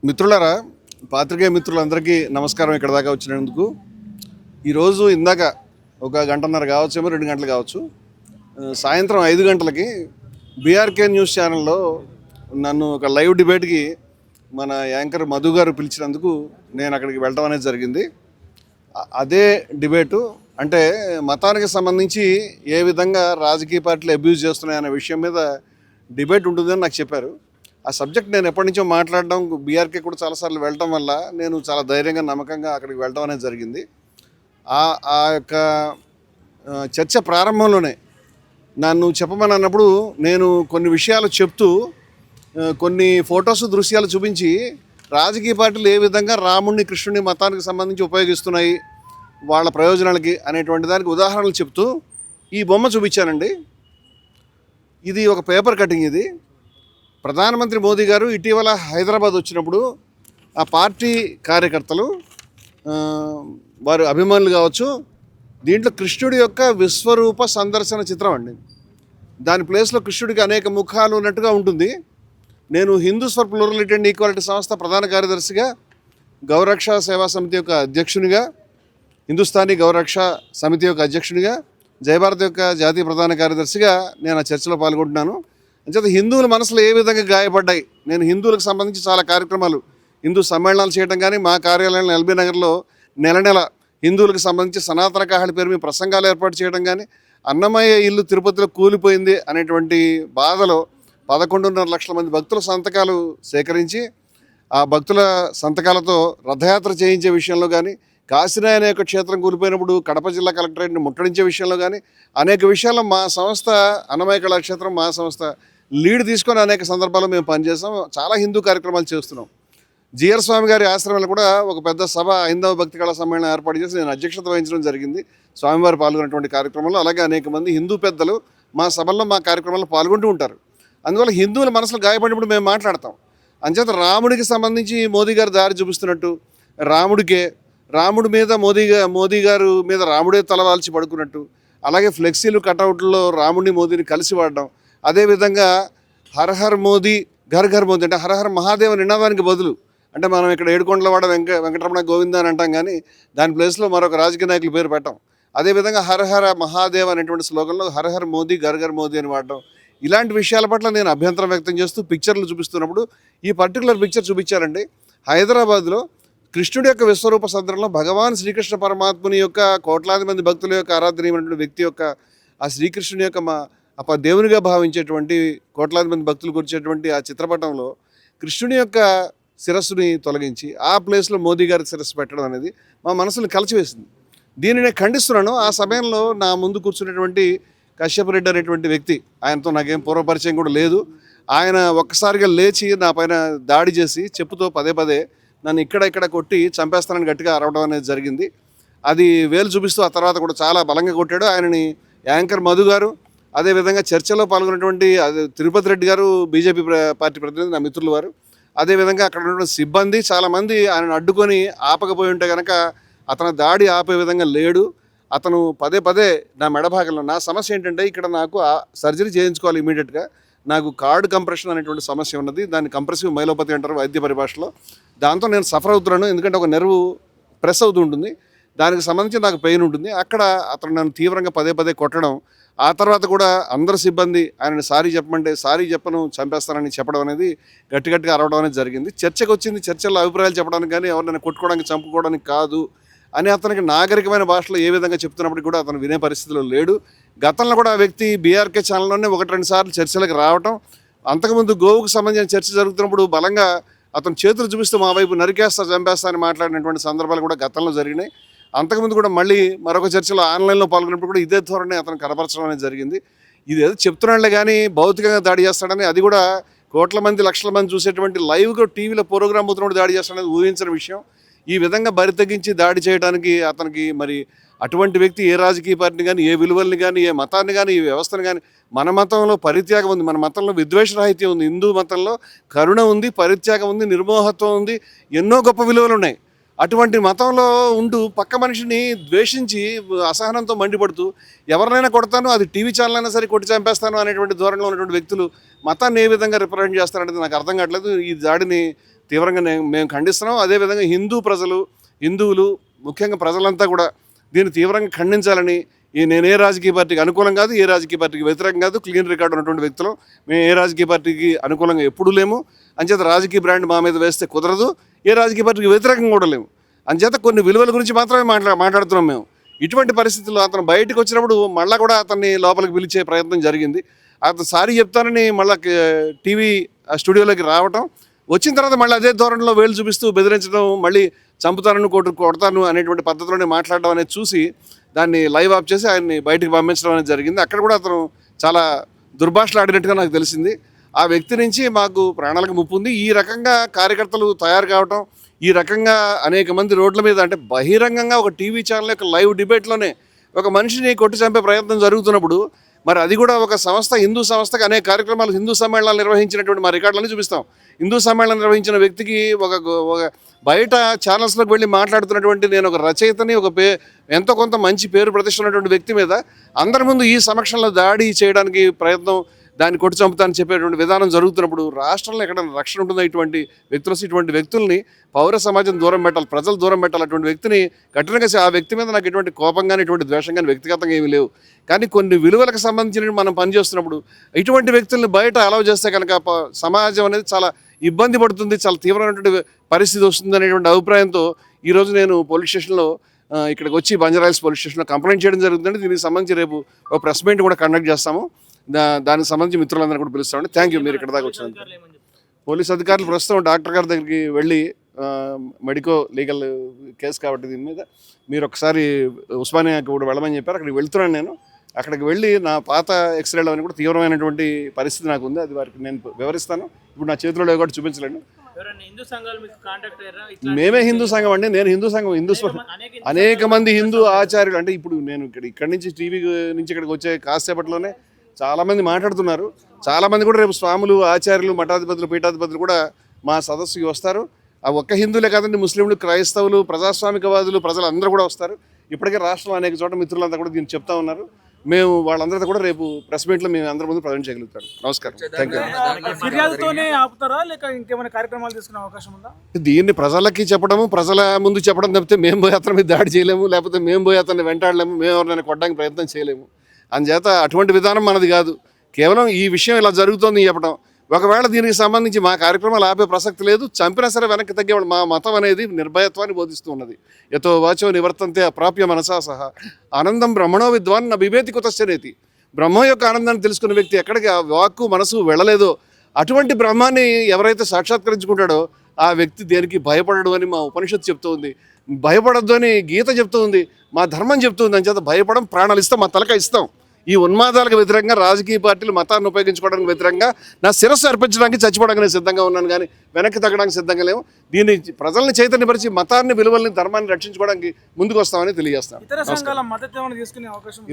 మిత్రులారా, పాత్రికేయ మిత్రులందరికీ నమస్కారం. ఇక్కడ దాకా వచ్చినందుకు. ఈరోజు ఇందాక ఒక గంటన్నర కావచ్చేమో, 2 గంటలు కావచ్చు, సాయంత్రం 5 గంటలకి బీఆర్కే న్యూస్ ఛానల్లో నన్ను ఒక లైవ్ డిబేట్కి మన యాంకర్ మధు గారు పిలిచినందుకు నేను అక్కడికి వెళ్ళడం అనేది జరిగింది. అదే డిబేటు అంటే మతానికి సంబంధించి ఏ విధంగా రాజకీయ పార్టీలు అబ్యూజ్ చేస్తున్నాయనే విషయం మీద డిబేట్ ఉంటుందని నాకు చెప్పారు. ఆ సబ్జెక్ట్ నేను ఎప్పటి నుంచో మాట్లాడడం, బీఆర్కే కూడా చాలాసార్లు వెళ్ళడం వల్ల నేను చాలా ధైర్యంగా నమ్మకంగా అక్కడికి వెళ్ళడం అనేది జరిగింది. ఆ యొక్క చర్చ ప్రారంభంలోనే నన్ను చెప్పమని అన్నప్పుడు నేను కొన్ని విషయాలు చెప్తూ కొన్ని ఫొటోస్, దృశ్యాలు చూపించి రాజకీయ పార్టీలు ఏ విధంగా రాముడిని, కృష్ణుని మతానికి సంబంధించి ఉపయోగిస్తున్నాయి వాళ్ళ ప్రయోజనాలకి అనేటువంటి దానికి ఉదాహరణలు చెప్తూ ఈ బొమ్మ చూపించానండి. ఇది ఒక పేపర్ కటింగ్. ఇది ప్రధానమంత్రి మోదీ గారు ఇటీవల హైదరాబాద్ వచ్చినప్పుడు ఆ పార్టీ కార్యకర్తలు, వారి అభిమానులు కావచ్చు, దీంట్లో కృష్ణుడి యొక్క విశ్వరూప సందర్శన చిత్రం అండి. దాని ప్లేస్లో కృష్ణుడికి అనేక ముఖాలు ఉన్నట్టుగా ఉంటుంది. నేను Hindus for plurality and equality సంస్థ ప్రధాన కార్యదర్శిగా, గౌరక్ష సేవా సమితి యొక్క అధ్యక్షునిగా, హిందుస్థానీ గౌరక్ష సమితి యొక్క అధ్యక్షునిగా, జయభారత్ యొక్క జాతీయ ప్రధాన కార్యదర్శిగా నేను ఆ చర్చలో పాల్గొంటున్నాను. అంచేత హిందువుల మనసులో ఏ విధంగా గాయపడ్డాయి, నేను హిందువులకు సంబంధించి చాలా కార్యక్రమాలు, హిందూ సమ్మేళనాలు చేయడం కానీ, మా కార్యాలయంలో ఎల్బీ నగర్లో నెల నెల హిందువులకు సంబంధించి సనాతన కాహళి పేరు మీ ప్రసంగాలు ఏర్పాటు చేయడం కానీ, అన్నమయ్య ఇల్లు తిరుపతిలో కూలిపోయింది అనేటువంటి బాధలో 11.5 లక్షల మంది భక్తుల సంతకాలు సేకరించి ఆ భక్తుల సంతకాలతో రథయాత్ర చేయించే విషయంలో కానీ, కాశీనాయ అనే యొక్క క్షేత్రం కూలిపోయినప్పుడు కడప జిల్లా కలెక్టరేట్ని ముట్టడించే విషయంలో కానీ, అనేక విషయాల్లో మా సంస్థ, అన్నమయ్య కళాక్షేత్రం మా సంస్థ లీడ్ తీసుకొని అనేక సందర్భాల్లో మేము పనిచేస్తాం. చాలా హిందూ కార్యక్రమాలు చేస్తున్నాం. జిఆర్ స్వామి గారి ఆశ్రమంలో కూడా ఒక పెద్ద సభ, హైందవ భక్తి కళా సమ్మేళనం ఏర్పాటు చేసి నేను అధ్యక్షత వహించడం జరిగింది. స్వామివారు పాల్గొన్నటువంటి కార్యక్రమంలో. అలాగే అనేక మంది హిందూ పెద్దలు మా సభల్లో, మా కార్యక్రమాల్లో పాల్గొంటూ ఉంటారు. అందువల్ల హిందువుల మనసులు గాయపడినప్పుడు మేము మాట్లాడతాం. అంచేత రాముడికి సంబంధించి మోదీ గారు దారి చూపిస్తున్నట్టు, రాముడి మీద మోదీ గారు మీద రాముడే తలవాల్చి పడుకున్నట్టు, అలాగే ఫ్లెక్సీలు, కటౌట్లో రాముడిని, మోదీని కలిసి వాడడం, అదేవిధంగా హర్ హర్ మోదీ, ఘర్ ఘర్ మోదీ అంటే హర్ హర్ మహాదేవ నినాదానికి బదులు, అంటే మనం ఇక్కడ ఏడుకొండలవాడ వెంకటరమణ గోవింద అని అంటాం కానీ దాని ప్లేస్లో మరొక రాజకీయ నాయకుల పేరు పెట్టాం. అదేవిధంగా హర హర మహాదేవ్ అనేటువంటి స్లోగన్లో హర్ హర్ మోదీ, ఘర్ ఘర్ మోదీ అని వాడడం, ఇలాంటి విషయాల పట్ల నేను అభ్యంతరం వ్యక్తం చేస్తూ పిక్చర్లు చూపిస్తున్నప్పుడు ఈ పర్టికులర్ పిక్చర్ చూపించారండి. హైదరాబాద్లో కృష్ణుడి యొక్క విశ్వరూప సందర్భంలో భగవాన్ శ్రీకృష్ణ పరమాత్ముని యొక్క కోట్లాది మంది భక్తుల యొక్క ఆరాధనీయమైనటువంటి వ్యక్తి యొక్క ఆ శ్రీకృష్ణుని యొక్క దేవునిగా భావించేటువంటి కోట్లాది మంది భక్తులు కూర్చేటువంటి ఆ చిత్రపటంలో కృష్ణుని యొక్క శిరస్సుని తొలగించి ఆ ప్లేస్లో మోదీ గారి శిరస్సు పెట్టడం అనేది మా మనసుని కలిచివేసింది. దీన్ని నేను ఖండిస్తున్నాను. ఆ సమయంలో నా ముందు కూర్చున్నటువంటి కశ్యప్ రెడ్డి అనేటువంటి వ్యక్తి, ఆయనతో నాకేం పూర్వపరిచయం కూడా లేదు. ఆయన ఒక్కసారిగా లేచి నా పైన దాడి చేసి చెప్పుతో పదే నన్ను ఇక్కడ కొట్టి చంపేస్తానని గట్టిగా అరవడం అనేది జరిగింది. అది వేలు చూపిస్తూ ఆ తర్వాత కూడా చాలా బలంగా కొట్టాడు. ఆయనని యాంకర్ మధు గారు, అదేవిధంగా చర్చలో పాల్గొన్నటువంటి తిరుపతి రెడ్డి గారు, బీజేపీ పార్టీ ప్రతినిధి, నా మిత్రులు వారు, అదేవిధంగా అక్కడ ఉన్నటువంటి సిబ్బంది చాలామంది ఆయనను అడ్డుకొని ఆపకపోయి ఉంటే కనుక అతను దాడి ఆపే విధంగా లేడు. అతను పదే నా మెడభాగంలో, నా సమస్య ఏంటంటే ఇక్కడ నాకు సర్జరీ చేయించుకోవాలి ఇమీడియట్గా. నాకు కార్డ్ కంప్రెషన్ అనేటువంటి సమస్య ఉన్నది. దాన్ని కంప్రెసివ్ మైలోపతి అంటారు వైద్య పరిభాషలో. దాంతో నేను సఫర్ అవుతున్నాను. ఎందుకంటే ఒక నెర్వ్ ప్రెస్ అవుతూ ఉంటుంది, దానికి సంబంధించి నాకు పెయిన్ ఉంటుంది. అక్కడ అతను నన్ను తీవ్రంగా పదే కొట్టడం, ఆ తర్వాత కూడా అందరు సిబ్బంది ఆయనని సారీ చెప్పమంటే సారీ చెప్పను, చంపేస్తానని చెప్పడం అనేది గట్టిగా అరవడం అనేది జరిగింది. చర్చకు వచ్చింది, చర్చల్లో అభిప్రాయాలు చెప్పడానికి కానీ ఎవరినైనా కొట్టుకోవడానికి, చంపుకోవడానికి కాదు అని అతనికి నాగరికమైన భాషలో ఏ విధంగా చెప్తున్నప్పటికీ కూడా అతను వినే పరిస్థితిలో లేడు. గతంలో కూడా ఆ వ్యక్తి బీఆర్కే ఛానల్లోనే 1-2 సార్లు చర్చలకు రావటం, అంతకుముందు గోవుకు సంబంధించిన చర్చ జరుగుతున్నప్పుడు బలంగా అతను చేతులు చూపిస్తూ మా వైపు నరికేస్తా, చంపేస్తా అని మాట్లాడినటువంటి సందర్భాలు కూడా గతంలో జరిగినాయి. అంతకుముందు కూడా మళ్ళీ మరొక చర్చలో ఆన్లైన్లో పాల్గొన్నప్పుడు కూడా ఇదే ధోరణి అతను కనపరచడం అనేది జరిగింది. ఇది ఏదో చెప్తున్నాడులే కానీ భౌతికంగా దాడి చేస్తాడని, అది కూడా కోట్ల మంది, లక్షల మంది చూసేటువంటి లైవ్గా టీవీలో ప్రోగ్రామ్ అవుతున్నప్పుడు దాడి చేస్తాడనేది ఊహించిన విషయం. ఈ విధంగా బరి తగ్గించి దాడి చేయడానికి అతనికి మరి అటువంటి వ్యక్తి ఏ రాజకీయ పార్టీని కానీ, ఏ విలువల్ని కానీ, ఏ మతాన్ని కానీ, ఈ వ్యవస్థను కానీ, మన మతంలో పరిత్యాగం ఉంది, మన మతంలో విద్వేషరాహిత్యం ఉంది, హిందూ మతంలో కరుణ ఉంది, పరిత్యాగం ఉంది, నిర్మోహత్వం ఉంది, ఎన్నో గొప్ప విలువలు ఉన్నాయి. అటువంటి మతంలో ఉంటూ పక్క మనిషిని ద్వేషించి అసహనంతో మండిపడుతూ ఎవరినైనా కొడతాను, అది టీవీ ఛానల్ అయినా సరే కొట్టి చంపేస్తాను అనేటువంటి ధోరణిలో ఉన్నటువంటి వ్యక్తులు మతాన్ని ఏ విధంగా రిప్రజెంట్ చేస్తారనేది నాకు అర్థం కావట్లేదు. ఈ దాడిని తీవ్రంగా మేము ఖండిస్తున్నాం. అదేవిధంగా హిందువులు ముఖ్యంగా ప్రజలంతా కూడా దీన్ని తీవ్రంగా ఖండించాలని, నేను ఏ రాజకీయ పార్టీకి అనుకూలం కాదు, ఏ రాజకీయ పార్టీకి వ్యతిరేకం కాదు, క్లీన్ రికార్డు ఉన్నటువంటి వ్యక్తులు. మేము ఏ రాజకీయ పార్టీకి అనుకూలంగా ఎప్పుడూ లేము. అంచేత రాజకీయ బ్రాండ్ మా మీద వేస్తే కుదరదు, ఏ రాజకీయ పార్టీకి వ్యతిరేకంగా కూడా లేము. అంచేత కొన్ని విలువల గురించి మాత్రమే మాట్లాడుతున్నాం మేము. ఇటువంటి పరిస్థితుల్లో అతను బయటకు వచ్చినప్పుడు మళ్ళీ కూడా అతన్ని లోపలికి పిలిచే ప్రయత్నం జరిగింది. అతను సారీ చెప్తానని మళ్ళీ టీవీ స్టూడియోలోకి రావటం, వచ్చిన తర్వాత మళ్ళీ అదే ధోరణిలో వేలు చూపిస్తూ బెదిరించడం, మళ్ళీ చంపుతానని కొడతాను అనేటువంటి పద్ధతిలోనే మాట్లాడడం అనేది చూసి దాన్ని లైవ్ ఆఫ్ చేసి ఆయన్ని బయటకు పంపించడం అనేది జరిగింది. అక్కడ కూడా అతను చాలా దుర్భాషలు ఆడినట్టుగా నాకు తెలిసింది. ఆ వ్యక్తి నుంచి మాకు ప్రాణాలకు ముప్పు ఉంది. ఈ రకంగా కార్యకర్తలు తయారు కావటం, ఈ రకంగా అనేక మంది రోడ్ల మీద అంటే బహిరంగంగా ఒక టీవీ ఛానల్ యొక్క లైవ్ డిబేట్లోనే ఒక మనిషిని కొట్టి చంపే ప్రయత్నం జరుగుతున్నప్పుడు, మరి అది కూడా ఒక సంస్థ, హిందూ సంస్థకు అనేక కార్యక్రమాలు, హిందూ సమ్మేళనాలు నిర్వహించినటువంటి మా రికార్డులను చూపిస్తాం. హిందూ సమ్మేళనం నిర్వహించిన వ్యక్తికి ఒక బయట ఛానల్స్లోకి వెళ్ళి మాట్లాడుతున్నటువంటి నేను ఒక రచయితని, ఎంతో కొంత మంచి పేరు ప్రతిష్ట ఉన్నటువంటి వ్యక్తి మీద అందరి ముందు ఈ సమక్షంలో దాడి చేయడానికి ప్రయత్నం, దాన్ని కొట్టి చంపుతానని చెప్పేటువంటి విధానం జరుగుతున్నప్పుడు రాష్ట్రంలో ఎక్కడ రక్షణ ఉంటుందో? ఇటువంటి వ్యక్తుల్ని పౌర సమాజం దూరం పెట్టాలి, ప్రజలు దూరం పెట్టాలి. అటువంటి వ్యక్తిని కఠినంగా ఆ వ్యక్తి మీద నాకు ఎటువంటి కోపం కానీ, ఎటువంటి ద్వేషం కానీ వ్యక్తిగతంగా ఏమీ లేవు. కానీ కొన్ని విలువలకు సంబంధించిన మనం పనిచేస్తున్నప్పుడు ఇటువంటి వ్యక్తుల్ని బయట అలౌ చేస్తే కనుక సమాజం అనేది చాలా ఇబ్బంది పడుతుంది, చాలా తీవ్రమైనటువంటి పరిస్థితి వస్తుంది అనేటువంటి అభిప్రాయంతో ఈరోజు నేను పోలీస్ స్టేషన్లో ఇక్కడికి వచ్చి బంజారాహిల్స్ పోలీస్ స్టేషన్లో కంప్లైంట్ చేయడం జరుగుతుందండి. దీనికి సంబంధించి రేపు ఒక ప్రెస్ మీట్ కూడా కండక్ట్ చేస్తాము. దానికి సంబంధించి మిత్రులందరూ కూడా పిలుస్తామండి. థ్యాంక్ యూ మీరు ఇక్కడ దాకా వచ్చినందుకు. పోలీస్ అధికారులు ప్రస్తుతం డాక్టర్ గారి దగ్గరికి వెళ్ళి మెడికో లీగల్ కేసు కాబట్టి దీని మీద మీరు ఒకసారి ఉస్మానియాకి కూడా వెళ్ళమని చెప్పారు. అక్కడికి వెళ్తున్నాను నేను. అక్కడికి వెళ్ళి నా పాత ఎక్స్రేలు అని కూడా తీవ్రమైనటువంటి పరిస్థితి నాకు ఉంది, అది వారికి నేను వివరిస్తాను. ఇప్పుడు నా చేతిలో కూడా చూపించలేను. మేమే హిందూ సంఘం అండి. నేను హిందూ సంఘం, అనేక మంది హిందూ ఆచార్యులు, అంటే ఇప్పుడు నేను ఇక్కడి నుంచి టీవీ నుంచి ఇక్కడికి వచ్చే కాసేపట్లోనే చాలామంది మాట్లాడుతున్నారు. చాలామంది కూడా రేపు స్వాములు, ఆచార్యులు, మఠాధిపతులు, పీఠాధిపతులు కూడా మా సదస్సుకి వస్తారు. ఆ ఒక్క హిందువులే కాదండి, ముస్లింలు, క్రైస్తవులు, ప్రజాస్వామికవాదులు, ప్రజలు అందరూ కూడా వస్తారు. ఇప్పటికే రాష్ట్రంలో అనేక చోట మిత్రులంతా కూడా దీన్ని చెప్తా ఉన్నారు. మేము వాళ్ళందరితో కూడా రేపు ప్రెస్ మీట్లో మేము అందరి ముందు ప్రజెంట్ చేయగలుగుతాం. నమస్కారం, థ్యాంక్ యూ. ఫిర్యాదుతోనే ఆపుతారా లేక ఇంకేమైనా కార్యక్రమాలు తీసుకునే అవకాశం ఉందా? దీన్ని ప్రజలకి చెప్పడము, ప్రజల ముందు చెప్పడం తప్పితే మేము పోయి అతని మీద దాడి చేయలేము, లేకపోతే మేము పోయి అతన్ని వెంటాడలేము, మేము ఎవరినైనా కొట్టడానికి ప్రయత్నం చేయలేము. అందుచేత అటువంటి విధానం మనది కాదు. కేవలం ఈ విషయం ఇలా జరుగుతోంది చెప్పడం. ఒకవేళ దీనికి సంబంధించి మా కార్యక్రమాలు ఆపే ప్రసక్తి లేదు. చంపినా సరే వెనక్కి తగ్గేవాళ్ళు. మా మతం అనేది నిర్భయత్వాన్ని బోధిస్తూ ఉన్నది. యతో వాచో నివర్తంతే అప్రాప్య మనసా సహా ఆనందం బ్రహ్మణో విద్వాన్ నా బిభేతి కుతశ్చనేతి. బ్రహ్మ యొక్క ఆనందాన్ని తెలుసుకున్న వ్యక్తి ఎక్కడికి ఆ వాక్కు మనసు వెళ్ళలేదో అటువంటి బ్రహ్మాన్ని ఎవరైతే సాక్షాత్కరించుకుంటాడో ఆ వ్యక్తి దేనికి భయపడడు అని మా ఉపనిషత్తు చెప్తూ ఉంది. భయపడద్దు అని గీత చెప్తూ ఉంది, మా ధర్మం చెప్తూ ఉంది. అని చేత భయపడం, ప్రాణాలు ఇస్తాం, మా తలక ఇస్తాం. ఈ ఉన్మాదాలకు వ్యతిరేకంగా రాజకీయ పార్టీలు మతాన్ని ఉపయోగించుకోవడానికి వ్యతిరేకంగా నా శిరస్సు అర్పించడానికి, చచ్చిపోవడానికి సిద్ధంగా ఉన్నాను, కానీ వెనక్కి తగ్గడానికి సిద్ధంగా లేవు. దీన్ని ప్రజల్ని చైతన్యపరిచి మతాన్ని, విలువల్ని, ధర్మాన్ని రక్షించుకోవడానికి ముందుకు వస్తామని తెలియజేస్తాను.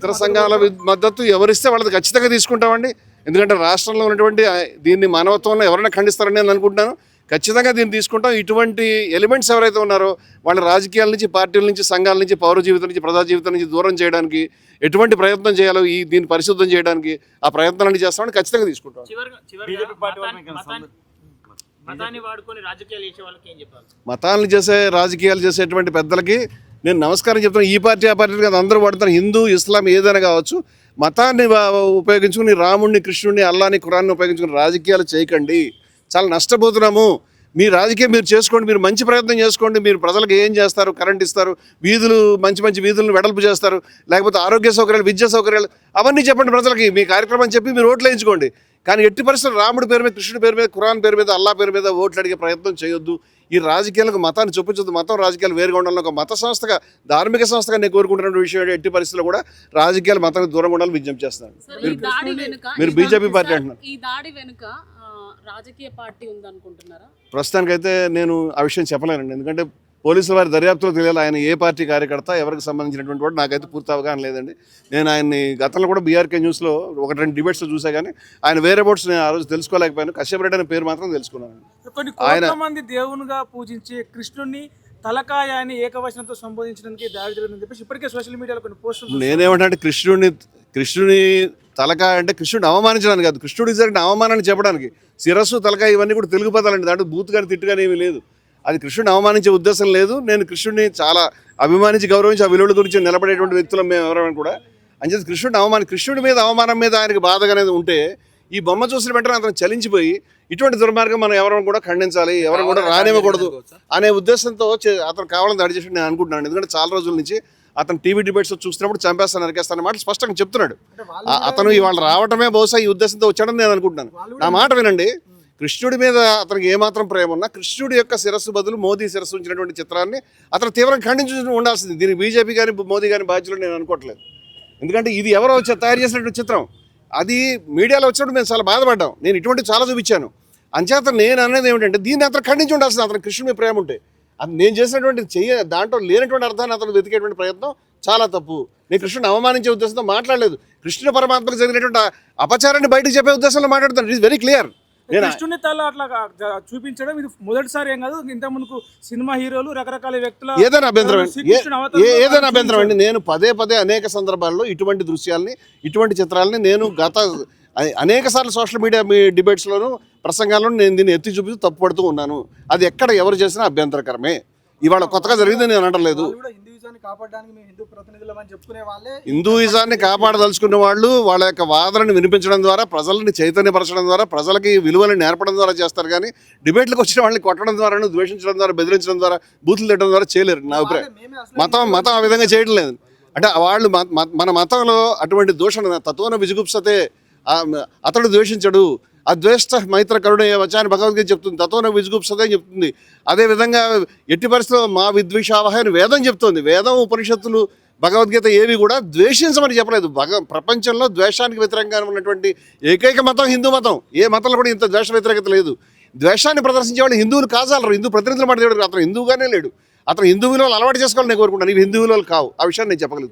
ఇతర సంఘాల మద్దతు ఎవరిస్తే వాళ్ళది ఖచ్చితంగా తీసుకుంటామండి. ఎందుకంటే రాష్ట్రంలో ఉన్నటువంటి దీన్ని మానవత్వంలో ఎవరైనా ఖండిస్తారని నేను అనుకుంటున్నాను. ఖచ్చితంగా దీన్ని తీసుకుంటాం. ఇటువంటి ఎలిమెంట్స్ ఎవరైతే ఉన్నారో వాళ్ళ రాజకీయాల నుంచి, పార్టీల నుంచి, సంఘాల నుంచి, పౌర జీవితం నుంచి, ప్రజా జీవితం నుంచి దూరం చేయడానికి ఎటువంటి ప్రయత్నం చేయాలో దీన్ని పరిశుద్ధం చేయడానికి ఆ ప్రయత్నాలన్నీ చేస్తామని ఖచ్చితంగా తీసుకుంటాం. మతాన్ని చేసే రాజకీయాలు చేసేటువంటి పెద్దలకి నేను నమస్కారం చెప్తాను. ఈ పార్టీ ఆ పార్టీ కాదు, అందరూ వాడుతారు. హిందూ, ఇస్లాం ఏదైనా కావచ్చు. మతాన్ని ఉపయోగించుకుని రాముడిని, కృష్ణుడిని, అల్లాని, ఖురాన్ని ఉపయోగించుకుని రాజకీయాలు చేయకండి. చాలా నష్టపోతున్నాము. మీ రాజకీయం మీరు చేసుకోండి, మీరు మంచి ప్రయత్నం చేసుకోండి. మీరు ప్రజలకు ఏం చేస్తారు? కరెంట్ ఇస్తారు, వీధులు, మంచి మంచి వీధులను వెడల్పు చేస్తారు, లేకపోతే ఆరోగ్య సౌకర్యాలు, విద్యా సౌకర్యాలు, అవన్నీ చెప్పండి ప్రజలకి. మీ కార్యక్రమం చెప్పి మీరు ఓట్లు వేయించుకోండి. కానీ ఎట్టి పరిస్థితులు రాముడి పేరు మీద, కృష్ణుడి పేరు మీద, ఖురాన్ పేరు మీద, అల్లా పేరు మీద ఓట్లు అడిగే ప్రయత్నం చేయొద్దు. ఈ రాజకీయాలకు మతాన్ని చొప్పించొద్దు. మతం, రాజకీయాలు వేరుగా ఉండాలని ఒక మత సంస్థగా, ధార్మిక సంస్థగా నేను కోరుకుంటున్న విషయం ఎట్టి పరిస్థితుల్లో కూడా రాజకీయాలు మతానికి దూరంగా ఉండాలని విజ్ఞప్తి చేస్తున్నాను. మీరు బీజేపీ పార్టీ అంటున్నారు. రాజకీయ పార్టీ ఉందనుకుంటున్నారా? ప్రస్తుతానికైతే నేను ఆ విషయం చెప్పలేనండి. ఎందుకంటే పోలీసుల వారి దర్యాప్తులో తెలియాలి ఆయన ఏ పార్టీ కార్యకర్త, ఎవరికి సంబంధించినటువంటి వాడు నాకైతే పూర్తి అవగాహన లేదండి. నేను ఆయన్ని గతంలో కూడా బీఆర్కే న్యూస్లో 1-2 డిబేట్స్లో చూసా, కానీ ఆయన వేరే బోట్స్ నేను ఆ రోజు తెలుసుకోలేకపోయాను. కశ్యప్ రెడ్డి అనే పేరు మాత్రం తెలుసుకున్నాను. కొన్ని కోట్ల మంది దేవునిగా పూజించే కృష్ణుడిని తలకాయ అని ఏకవచనంతో సంబోధించడానికి దాడి జరిగిందని చెప్పేసి ఇప్పటికే సోషల్ మీడియాలో కొన్ని పోస్టులు. నేనేమంటే కృష్ణుని తలకాయ అంటే కృష్ణుడిని అవమానించడానికి కాదు, కృష్ణుడికి జరిగిన అవమానాన్ని చెప్పడానికి. శిరస్సు తలకాయ ఇవన్నీ కూడా తెలుగు పదాలండి, దాంట్లో బూత్ కానీ తిట్టు కానీ ఏమీ లేదు. అది కృష్ణుడిని అవమానించే ఉద్దేశం లేదు. నేను కృష్ణుడిని చాలా అభిమానించి గౌరవించి ఆ విలువల గురించి నిలబడేటువంటి వ్యక్తులం మేము ఎవరైనా కూడా. అంచేది కృష్ణుడి మీద అవమానం మీద ఆయనకి బాధగా అనేది ఉంటే ఈ బొమ్మ చూసిన వెంటనే అతను చలించిపోయి ఇటువంటి దుర్మార్గం మనం ఎవరైనా కూడా ఖండించాలి, ఎవరు కూడా రానివ్వకూడదు అనే ఉద్దేశంతో అతను కావాలని దాడి చేసి నేను అనుకుంటున్నాను. ఎందుకంటే చాలా రోజుల నుంచి అతను టీవీ డిబేట్స్ చూస్తున్నప్పుడు చంపేస్తాను నరికేస్తాను మాట స్పష్టంగా చెప్తున్నాడు. అతను ఇవాళ రావటమే బహుశా ఈ ఉద్దేశంతో వచ్చాడని నేను అనుకుంటున్నాను. నా మాట వినండి, కృష్ణుడి మీద అతనికి ఏమాత్రం ప్రేమ ఉన్నా కృష్ణుడి యొక్క శిరస్సు బదులు మోదీ శిరస్సు ఉంచినటువంటి చిత్రాన్ని అతను తీవ్రంగా ఖండించి ఉండాల్సింది. దీనికి బీజేపీ కానీ మోదీ కానీ బాధ్యులు నేను అనుకోవట్లేదు. ఎందుకంటే ఇది ఎవరో తయారు చేసినటువంటి చిత్రం, అది మీడియాలో వచ్చినప్పుడు మేము చాలా బాధపడ్డాం. నేను ఇటువంటి చాలా చూపించాను. అంచేత నేను అనేది ఏమిటంటే దీన్ని అతను ఖండించి ఉండాల్సింది. అతను కృష్ణుడి ప్రేమ ఉంటే అది నేను చేసినటువంటి దాంట్లో లేనటువంటి అర్థాన్ని అతను వెతికేటువంటి ప్రయత్నం చాలా తప్పు. నేను కృష్ణుని అవమానించే ఉద్దేశంతో మాట్లాడలేదు. కృష్ణ పరమాత్మకు జరిగినటువంటి అపచారాన్ని బయటకు చెప్పే ఉద్దేశంలో మాట్లాడుతాను. It is very clear. కృష్ణుని తల అట్లా చూపించడం ఇది మొదటిసారి ఏం కాదు. ఇంత ముందుకు సినిమా హీరోలు రకరకాల వ్యక్తుల ఏదైనా అభ్యంతరం అండి. నేను పదే అనేక సందర్భాల్లో ఇటువంటి దృశ్యాల్ని ఇటువంటి చిత్రాలని నేను అనేక సార్లు సోషల్ మీడియా డిబేట్స్లోను ప్రసంగాల్లోనూ నేను దీన్ని ఎత్తి చూపిస్తూ తప్పుపడుతూ ఉన్నాను. అది ఎక్కడ ఎవరు చేసినా అభ్యంతరకరమే. ఇవాళ కొత్తగా జరిగిందని నేను అనట్లేదు. హిందూయిజాన్ని కాపాడదలుచుకునే వాళ్ళు వాళ్ళ యొక్క వాదనని వినిపించడం ద్వారా, ప్రజలని చైతన్యపరచడం ద్వారా, ప్రజలకి విలువలు నేర్పడం ద్వారా చేస్తారు. కానీ డిబేట్లకు వచ్చిన వాళ్ళని కొట్టడం ద్వారా, ద్వేషించడం ద్వారా, బెదిరించడం ద్వారా, బూతులు తిట్టడం ద్వారా చేయలేరు. నా అభిప్రాయం మతం ఆ విధంగా చేయడం లేదు. అంటే వాళ్ళు మన మతంలో అటువంటి దూషణ తత్వన విజుగుప్సతే, అతడు ద్వేషించడు, అద్వేష్ట మైత్ర కరుణ వచ్చాయని భగవద్గీత చెప్తుంది. తత్వన విజుగుప్సతే అని చెప్తుంది. అదేవిధంగా ఎట్టి పరిస్థితుల్లో మా విద్విషావహ అని వేదం చెప్తుంది. వేదం, ఉపనిషత్తులు, భగవద్గీత ఏవి కూడా ద్వేషించమని చెప్పలేదు. ప్రపంచంలో ద్వేషానికి వ్యతిరేకంగా ఉన్నటువంటి ఏకైక మతం హిందూ మతం. ఏ మతంలో కూడా ఇంత ద్వేష వ్యతిరేకత లేదు. ద్వేషాన్ని ప్రదర్శించే వాళ్ళు హిందువులు కాజాలరు. హిందూ ప్రతినిధులు మాట దేవుడు అతను హిందువుగానే లేడు. అతను హిందూ విలువలు అలవాటు చేసుకోవాలని నేను కోరుకుంటాను. ఇవి హిందూ విలువలు కావు. ఆ విషయాన్ని నేను చెప్పగలుగుతాను.